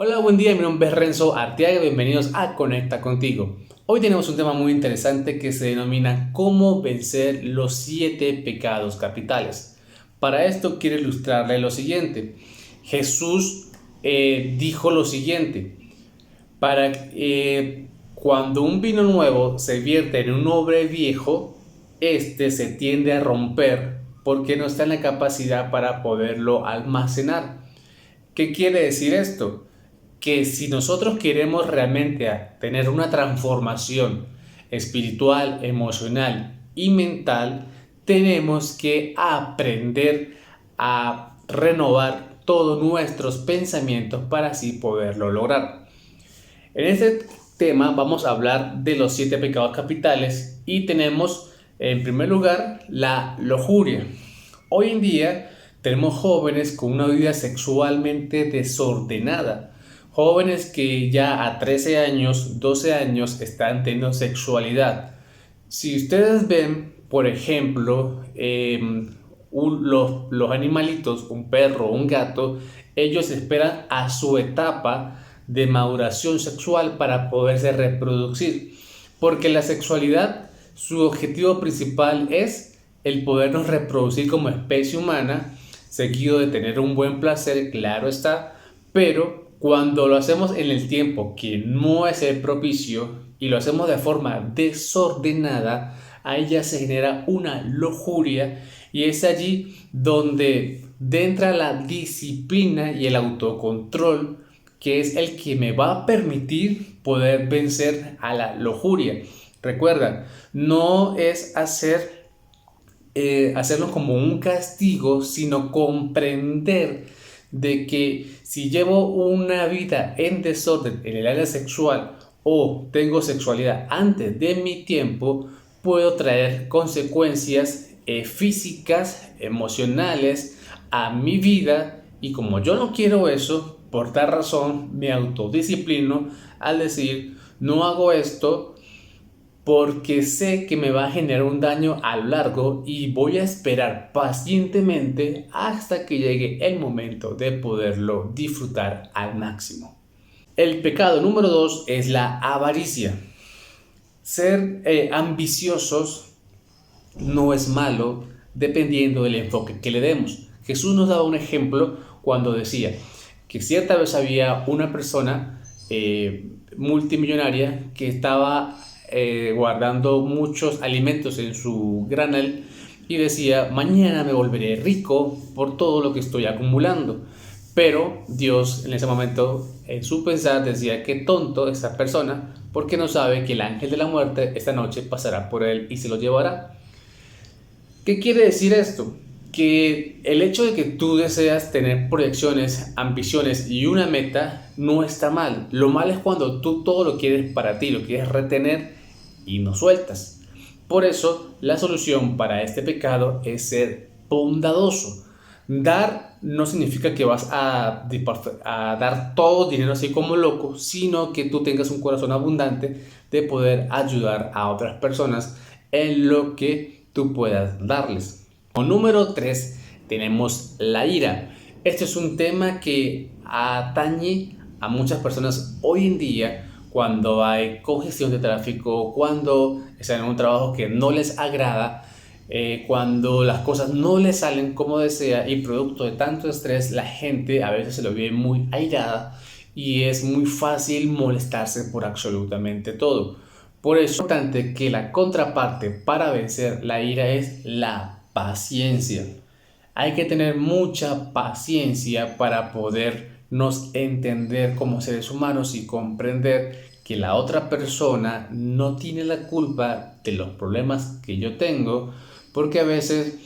Hola, buen día, mi nombre es Renzo Arteaga, bienvenidos a Conecta Contigo. Hoy tenemos un tema muy interesante que se denomina cómo vencer los 7 pecados capitales. Para esto quiero ilustrarle lo siguiente. Jesús dijo lo siguiente, cuando un vino nuevo se vierte en un odre viejo, este se tiende a romper porque no está en la capacidad para poderlo almacenar. ¿Qué quiere decir esto? Que si nosotros queremos realmente tener una transformación espiritual, emocional y mental, tenemos que aprender a renovar todos nuestros pensamientos para así poderlo lograr. En este tema vamos a hablar de los 7 pecados capitales y tenemos en primer lugar la lujuria. Hoy en día tenemos jóvenes con una vida sexualmente desordenada, jóvenes que ya a 13 años, 12 años están teniendo sexualidad. Si ustedes ven, por ejemplo, los animalitos, un perro o un gato, ellos esperan a su etapa de maduración sexual para poderse reproducir. Porque la sexualidad, su objetivo principal es el podernos reproducir como especie humana, seguido de tener un buen placer, claro está, pero cuando lo hacemos en el tiempo que no es el propicio y lo hacemos de forma desordenada, ahí ya se genera una lujuria y es allí donde entra la disciplina y el autocontrol, que es el que me va a permitir poder vencer a la lujuria. Recuerda, no es hacerlo como un castigo, sino comprender de que si llevo una vida en desorden en el área sexual o tengo sexualidad antes de mi tiempo, puedo traer consecuencias físicas, emocionales a mi vida, y como yo no quiero eso, por tal razón me autodisciplino al decir no hago esto porque sé que me va a generar un daño a lo largo y voy a esperar pacientemente hasta que llegue el momento de poderlo disfrutar al máximo. El pecado número 2 es la avaricia. Ser ambiciosos no es malo dependiendo del enfoque que le demos. Jesús nos daba un ejemplo cuando decía que cierta vez había una persona multimillonaria que estaba guardando muchos alimentos en su granel y decía, mañana me volveré rico por todo lo que estoy acumulando. Pero Dios en ese momento, en su pensar, decía, qué tonto esa persona, porque no sabe que el ángel de la muerte esta noche pasará por él y se lo llevará. ¿Qué quiere decir esto? Que el hecho de que tú deseas tener proyecciones, ambiciones y una meta no está mal. Lo mal es cuando tú todo lo quieres para ti, lo quieres retener y no sueltas. Por eso, la solución para este pecado es ser bondadoso. Dar no significa que vas a dar todo dinero así como loco, sino que tú tengas un corazón abundante de poder ayudar a otras personas en lo que tú puedas darles. Como número 3 tenemos la ira. Este es un tema que atañe a muchas personas hoy en día cuando hay congestión de tráfico, cuando están en un trabajo que no les agrada, cuando las cosas no les salen como desea y producto de tanto estrés la gente a veces se lo ve muy airada y es muy fácil molestarse por absolutamente todo. Por eso es importante que la contraparte para vencer la ira es la paciencia. Hay que tener mucha paciencia para podernos entender como seres humanos y comprender que la otra persona no tiene la culpa de los problemas que yo tengo, porque a veces,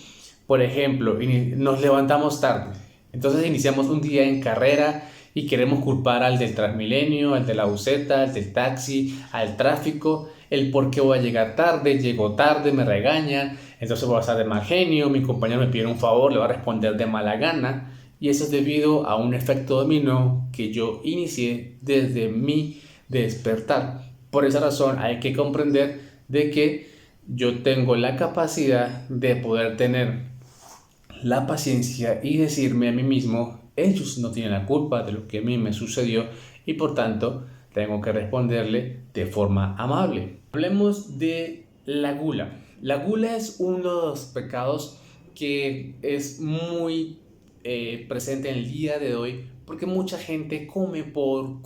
por ejemplo, nos levantamos tarde, entonces iniciamos un día en carrera y queremos culpar al del Transmilenio, al de la buseta, al del taxi, al tráfico, el por qué voy a llegar tarde, llego tarde, me regañan, entonces voy a estar de mal genio, mi compañero me pide un favor, le va a responder de mala gana, y eso es debido a un efecto dominó que yo inicié desde mi despertar. Por esa razón hay que comprender de que yo tengo la capacidad de poder tener la paciencia y decirme a mí mismo Ellos no tienen la culpa de lo que a mí me sucedió y por tanto tengo que responderle de forma amable. Hablemos de la gula. La gula es uno de los pecados que es muy presente en el día de hoy porque mucha gente come por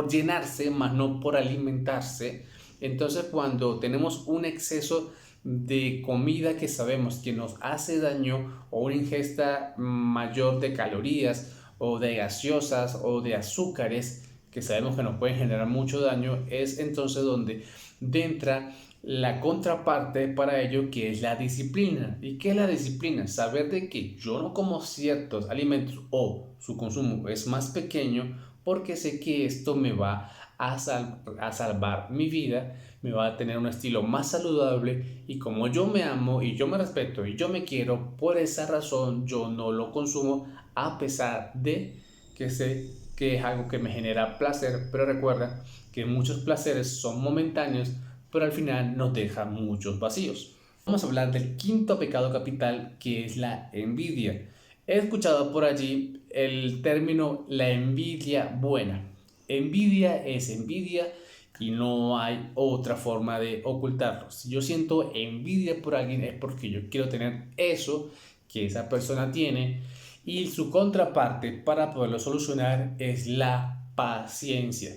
llenarse, más no por alimentarse. Entonces cuando tenemos un exceso de comida que sabemos que nos hace daño o una ingesta mayor de calorías o de gaseosas o de azúcares que sabemos que nos pueden generar mucho daño, es entonces donde entra la contraparte para ello, que es la disciplina. ¿Y qué es la disciplina? Saber de que yo no como ciertos alimentos o su consumo es más pequeño porque sé que esto me va a salvar mi vida, me va a tener un estilo más saludable y como yo me amo y yo me respeto y yo me quiero, por esa razón yo no lo consumo a pesar de que sé que es algo que me genera placer, pero recuerda que muchos placeres son momentáneos, pero al final nos deja muchos vacíos. Vamos a hablar del quinto pecado capital, que es la envidia. He escuchado por allí el término la envidia buena. Envidia es envidia y no hay otra forma de ocultarlo. Si yo siento envidia por alguien es porque yo quiero tener eso que esa persona tiene y su contraparte para poderlo solucionar es la paciencia.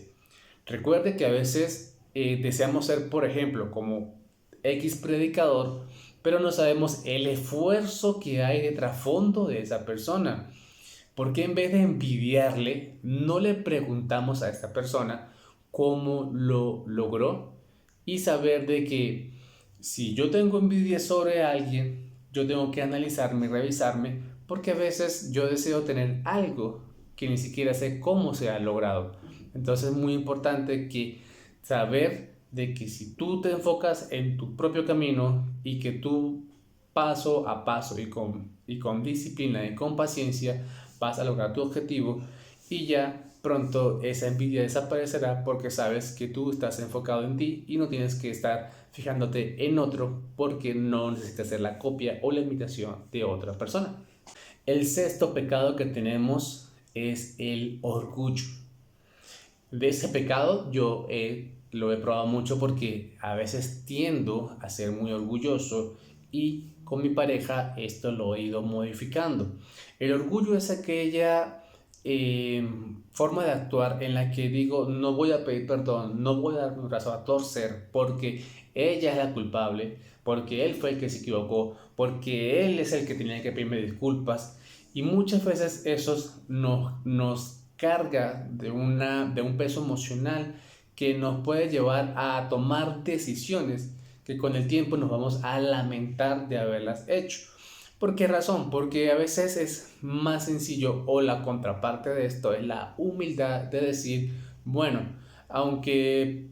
Recuerde que a veces deseamos ser, por ejemplo, como X predicador, pero no sabemos el esfuerzo que hay de trasfondo de esa persona. Porque en vez de envidiarle, no le preguntamos a esta persona cómo lo logró y saber de que si yo tengo envidia sobre alguien, yo tengo que analizarme, revisarme, porque a veces yo deseo tener algo que ni siquiera sé cómo se ha logrado. Entonces es muy importante que saber de que si tú te enfocas en tu propio camino y que tú paso a paso y con disciplina y con paciencia vas a lograr tu objetivo y ya pronto esa envidia desaparecerá porque sabes que tú estás enfocado en ti y no tienes que estar fijándote en otro porque no necesitas ser la copia o la imitación de otra persona. El sexto pecado que tenemos es el orgullo. De ese pecado yo lo he probado mucho porque a veces tiendo a ser muy orgulloso y con mi pareja esto lo he ido modificando. El orgullo es aquella forma de actuar en la que digo no voy a pedir perdón, no voy a dar mi brazo a torcer porque ella es la culpable, porque él fue el que se equivocó, porque él es el que tenía que pedirme disculpas y muchas veces eso nos carga de un peso emocional que nos puede llevar a tomar decisiones que con el tiempo nos vamos a lamentar de haberlas hecho. ¿Por qué razón? Porque a veces es más sencillo o la contraparte de esto es la humildad de decir, bueno, aunque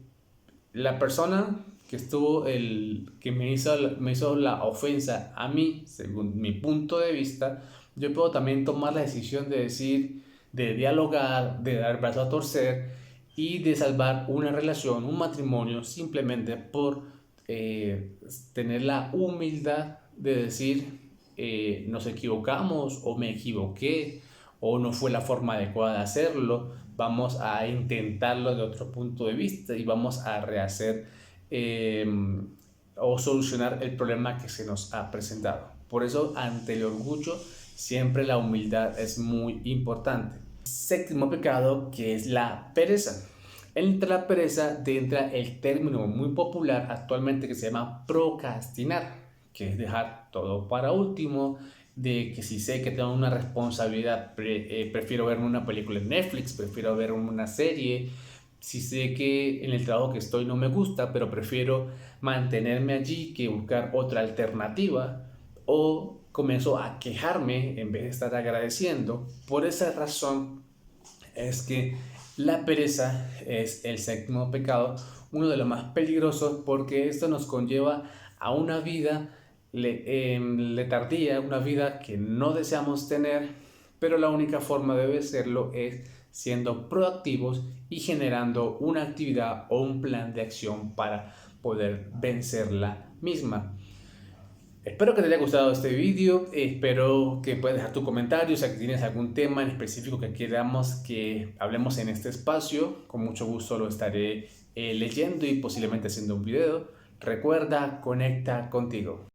la persona que me hizo la ofensa a mí, según mi punto de vista, yo puedo también tomar la decisión de decir, de dialogar, de dar brazo a torcer y de salvar una relación, un matrimonio, simplemente por tener la humildad de decir, nos equivocamos o me equivoqué o no fue la forma adecuada de hacerlo, vamos a intentarlo de otro punto de vista y vamos a rehacer eh, o solucionar el problema que se nos ha presentado. Por eso, ante el orgullo, siempre la humildad es muy importante. Séptimo pecado, que es la pereza. Entre la pereza entra el término muy popular actualmente que se llama procrastinar, que es dejar todo para último, de que si sé que tengo una responsabilidad, prefiero verme una película en Netflix, prefiero ver una serie, si sé que en el trabajo que estoy no me gusta, pero prefiero mantenerme allí que buscar otra alternativa, o comienzo a quejarme en vez de estar agradeciendo. Por esa razón es que la pereza es el séptimo pecado, uno de los más peligrosos porque esto nos conlleva a una vida letardía, una vida que no deseamos tener, pero la única forma de vencerlo es siendo proactivos y generando una actividad o un plan de acción para poder vencer la misma. Espero que te haya gustado este vídeo, espero que puedas dejar tu comentario, si tienes algún tema en específico que queramos que hablemos en este espacio, con mucho gusto lo estaré leyendo y posiblemente haciendo un video. Recuerda, conecta contigo.